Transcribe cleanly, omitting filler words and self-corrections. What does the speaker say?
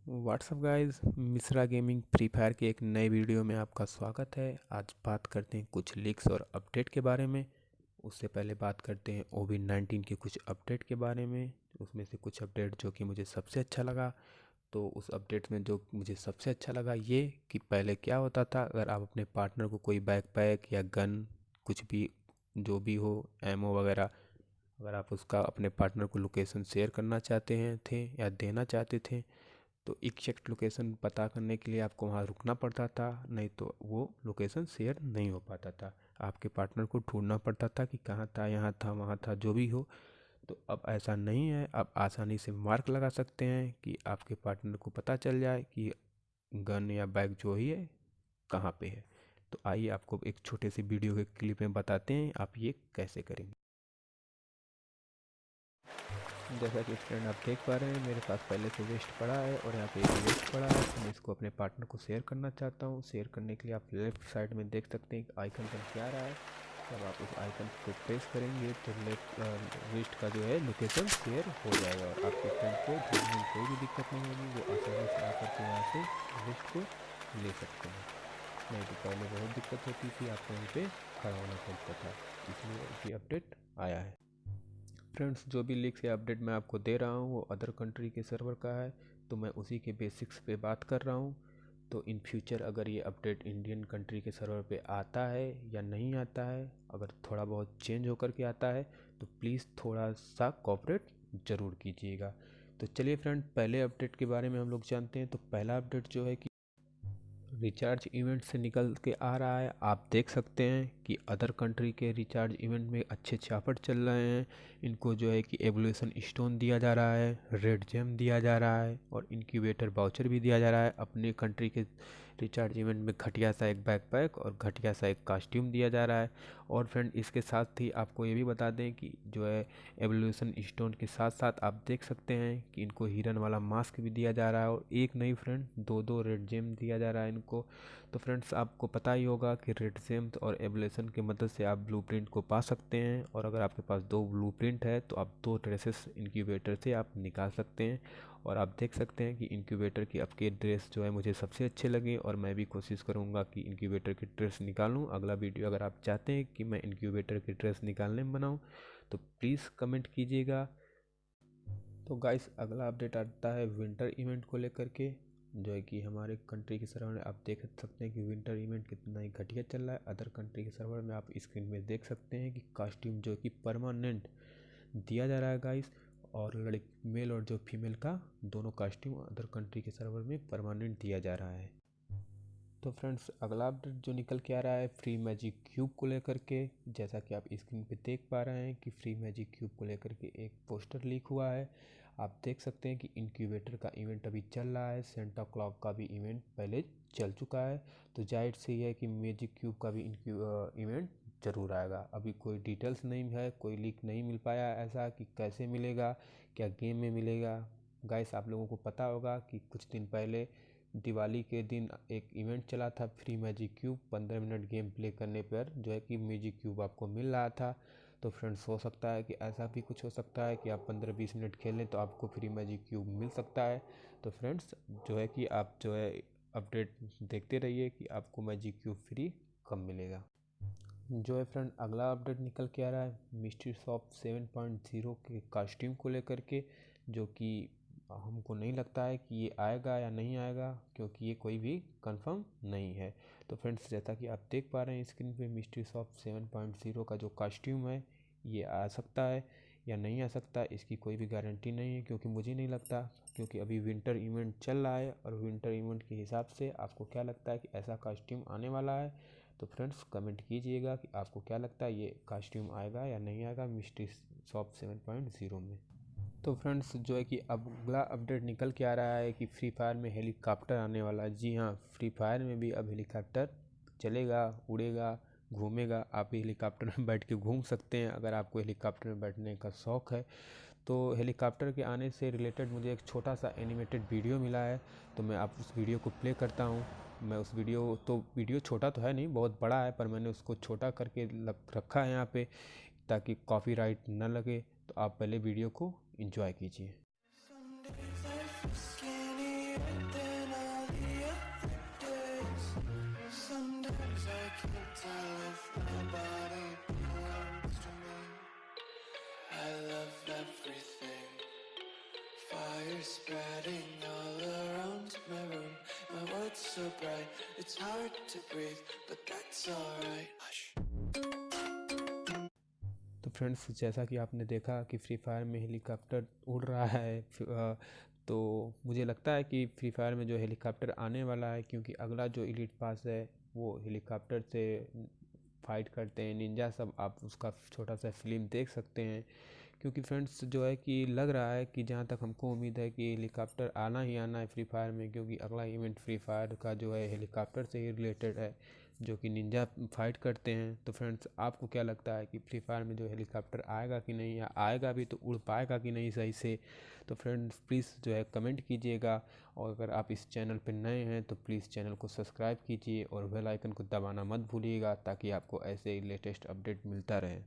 WhatsApp guys, Mishra gaming free fire के एक नए वीडियो में आपका स्वागत है। आज बात करते हैं कुछ लीक्स और अपडेट के बारे में। उससे पहले बात करते हैं कोविड-19 के कुछ अपडेट के बारे में। उसमें से कुछ अपडेट जो कि मुझे सबसे अच्छा लगा। तो उस अपडेट में जो मुझे सबसे अच्छा लगा ये कि पहले क्या होता था, अगर आप अपने पार्टनर को कोई बैकपैक या गन कुछ भी जो भी हो एमओ वगैरह, अगर आप उसका अपने पार्टनर को लोकेशन शेयर करना चाहते हैं थे या देना चाहते थे तो एग्जैक्ट लोकेशन पता करने के लिए आपको वहाँ रुकना पड़ता था, नहीं तो वो लोकेशन शेयर नहीं हो पाता था। आपके पार्टनर को ढूंढना पड़ता था कि कहाँ था, यहाँ था, वहाँ था, जो भी हो। तो अब ऐसा नहीं है, आप आसानी से मार्क लगा सकते हैं कि आपके पार्टनर को पता चल जाए कि गन या बैग जो ही है कहाँ पे है। तो आइए आपको एक छोटे से वीडियो के क्लिप में बताते हैं आप ये कैसे करेंगे। जैसा कि फ्रेंड आप देख पा रहे हैं, मेरे पास पहले से वेस्ट पड़ा है और यहाँ पे एक वेस्ट पड़ा है। तो मैं इसको अपने पार्टनर को शेयर करना चाहता हूँ। शेयर करने के लिए आप लेफ्ट साइड में देख सकते हैं आइकन बन के आ रहा है। जब आप उस आइकन को प्रेस करेंगे तो वेस्ट का जो है लोकेशन शेयर हो जाएगा और आपके फ्रेंड को ढूंढने में कोई भी दिक्कत नहीं होगी। वो आसानी से आकर के यहाँ से वेस्ट को ले सकते हैं। नहीं तो पहले बहुत दिक्कत होती थी, आपको वहीं पे खड़ा होना पड़ता था। इसलिए ये अपडेट आया है। फ्रेंड्स, जो भी लीक्स या अपडेट मैं आपको दे रहा हूँ वो अदर कंट्री के सर्वर का है, तो मैं उसी के बेसिक्स पे बात कर रहा हूँ। तो इन फ्यूचर अगर ये अपडेट इंडियन कंट्री के सर्वर पे आता है या नहीं आता है, अगर थोड़ा बहुत चेंज होकर के आता है तो प्लीज़ थोड़ा सा कोऑपरेट ज़रूर कीजिएगा। तो चलिए फ्रेंड, पहले अपडेट के बारे में हम लोग जानते हैं। तो पहला अपडेट जो है कि रिचार्ज इवेंट से निकल के आ रहा है। आप देख सकते हैं कि अदर कंट्री के रिचार्ज इवेंट में अच्छे अच्छे ऑफर चल रहे हैं। इनको जो है कि एवोल्यूशन स्टोन दिया जा रहा है, रेड जेम दिया जा रहा है और इंक्यूबेटर वाउचर भी दिया जा रहा है। अपने कंट्री के रिचार्ज इवेंट में घटिया सा एक बैकपैक और घटिया सा एक कॉस्ट्यूम दिया जा रहा है। और फ्रेंड, इसके साथ ही आपको ये भी बता दें कि जो है एवोल्यूशन स्टोन के साथ साथ आप देख सकते हैं कि इनको हिरन वाला मास्क भी दिया जा रहा है और एक नहीं फ्रेंड, दो दो रेड जेम दिया जा रहा है इनको। तो फ्रेंड्स, आपको पता ही होगा कि रेड जेम और एवोल्यूशन की मदद से आप ब्लूप्रिंट को पा सकते हैं और अगर आपके पास दो ब्लूप्रिंट है तो आप दो ड्रेसेस इनक्यूबेटर से आप निकाल सकते हैं। और आप देख सकते हैं कि इनक्यूबेटर की आपके ड्रेस जो है मुझे सबसे अच्छे लगे और मैं भी कोशिश करूंगा कि इनक्यूबेटर की ड्रेस निकालूं। अगला वीडियो अगर आप चाहते हैं कि मैं इनक्यूबेटर की ड्रेस निकालने में बनाऊं तो प्लीज़ कमेंट कीजिएगा। तो गाइस, अगला अपडेट आता है विंटर इवेंट को लेकर के, जो है कि हमारे कंट्री के सर्वर में आप देख सकते हैं कि विंटर इवेंट कितना ही घटिया चल रहा है। अदर कंट्री के सर्वर में आप स्क्रीन में देख सकते हैं कि कॉस्ट्यूम जो कि परमानेंट दिया जा रहा है गाइस, और लड़की मेल और जो फीमेल का दोनों कॉस्ट्यूम अदर कंट्री के सर्वर में परमानेंट दिया जा रहा है। तो फ्रेंड्स, अगला अपडेट जो निकल के आ रहा है फ्री मैजिक क्यूब को लेकर के, जैसा कि आप स्क्रीन पे देख पा रहे हैं कि फ्री मैजिक क्यूब को लेकर के एक पोस्टर लीक हुआ है। आप देख सकते हैं कि इंक्यूबेटर का इवेंट अभी चल रहा है, सेंटा क्लॉक का भी इवेंट पहले चल चुका है। तो जाहिर से ये है कि मैजिक क्यूब का भी इवेंट ज़रूर आएगा। अभी कोई डिटेल्स नहीं है, कोई लीक नहीं मिल पाया ऐसा कि कैसे मिलेगा, क्या गेम में मिलेगा। गाइस, आप लोगों को पता होगा कि कुछ दिन पहले दिवाली के दिन एक इवेंट चला था free magic cube, 15 minute game play करने पर जो है कि मैजिक क्यूब आपको मिल रहा था। तो फ्रेंड्स, हो सकता है कि ऐसा भी कुछ हो सकता है कि आप 15-20 मिनट खेलें तो आपको फ्री मैजिक क्यूब मिल सकता है। तो फ्रेंड्स, जो है कि आप जो है अपडेट देखते रहिए कि आपको मैजिक क्यूब फ्री कब मिलेगा। जो है फ्रेंड, अगला अपडेट निकल के आ रहा है मिस्ट्री शॉप 7.0 के कॉस्ट्यूम को लेकर के, जो कि हमको नहीं लगता है कि ये आएगा या नहीं आएगा, क्योंकि ये कोई भी कंफर्म नहीं है। तो फ्रेंड्स, जैसा कि आप देख पा रहे हैं स्क्रीन पे, मिस्ट्री शॉप 7.0 का जो कॉस्ट्यूम है ये आ सकता है या नहीं आ सकता, इसकी कोई भी गारंटी नहीं है, क्योंकि मुझे नहीं लगता, क्योंकि अभी विंटर इवेंट चल रहा है और विंटर इवेंट के हिसाब से आपको क्या लगता है कि ऐसा कॉस्ट्यूम आने वाला है। तो फ्रेंड्स, कमेंट कीजिएगा कि आपको क्या लगता है ये कॉस्ट्यूम आएगा या नहीं आएगा मिस्ट्री शॉप 7.0 में। तो फ्रेंड्स, जो है कि अब अगला अपडेट निकल के आ रहा है कि फ्री फायर में हेलीकॉप्टर आने वाला है। जी हाँ, फ्री फायर में भी अब हेलीकॉप्टर चलेगा, उड़ेगा, घूमेगा। आप हेलीकॉप्टर में बैठ के घूम सकते हैं अगर आपको हेलीकॉप्टर में बैठने का शौक़ है। तो हेलीकॉप्टर के आने से रिलेटेड मुझे एक छोटा सा एनिमेटेड वीडियो मिला है, तो मैं आप उस वीडियो को प्ले करता हूँ। मैं उस वीडियो छोटा तो है नहीं, बहुत बड़ा है, पर मैंने उसको छोटा करके रखा है यहाँ पे ताकि कॉपीराइट न लगे। तो आप पहले वीडियो को एंजॉय कीजिए। spreading all around my room. My world's so bright, it's hard to breathe, but that's alright. Hush. तो फ्रेंड्स, जैसा कि आपने देखा कि फ्री फायर में हेलीकॉप्टर उड़ रहा है, तो मुझे लगता है कि फ्री फायर में जो हेलीकॉप्टर आने वाला है, क्योंकि अगला जो एलीट पास है वो हेलीकॉप्टर से फाइट करते हैं निंजा सब। आप उसका छोटा सा फिल्म देख सकते हैं, क्योंकि फ्रेंड्स जो है कि लग रहा है कि जहाँ तक हमको उम्मीद है कि हेलीकॉप्टर आना ही आना है फ्री फायर में, क्योंकि अगला इवेंट फ्री फायर का जो है हेलीकॉप्टर से ही रिलेटेड है, जो कि निंजा फाइट करते हैं। तो फ्रेंड्स, आपको क्या लगता है कि फ्री फायर में जो हेलीकॉप्टर आएगा कि नहीं, या आएगा भी तो उड़ पाएगा कि नहीं सही से? तो फ्रेंड्स प्लीज़ जो है कमेंट कीजिएगा, और अगर आप इस चैनल पर नए हैं तो प्लीज़ चैनल को सब्सक्राइब कीजिए और बेल आइकन को दबाना मत भूलिएगा, ताकि आपको ऐसे ही लेटेस्ट अपडेट मिलता रहे।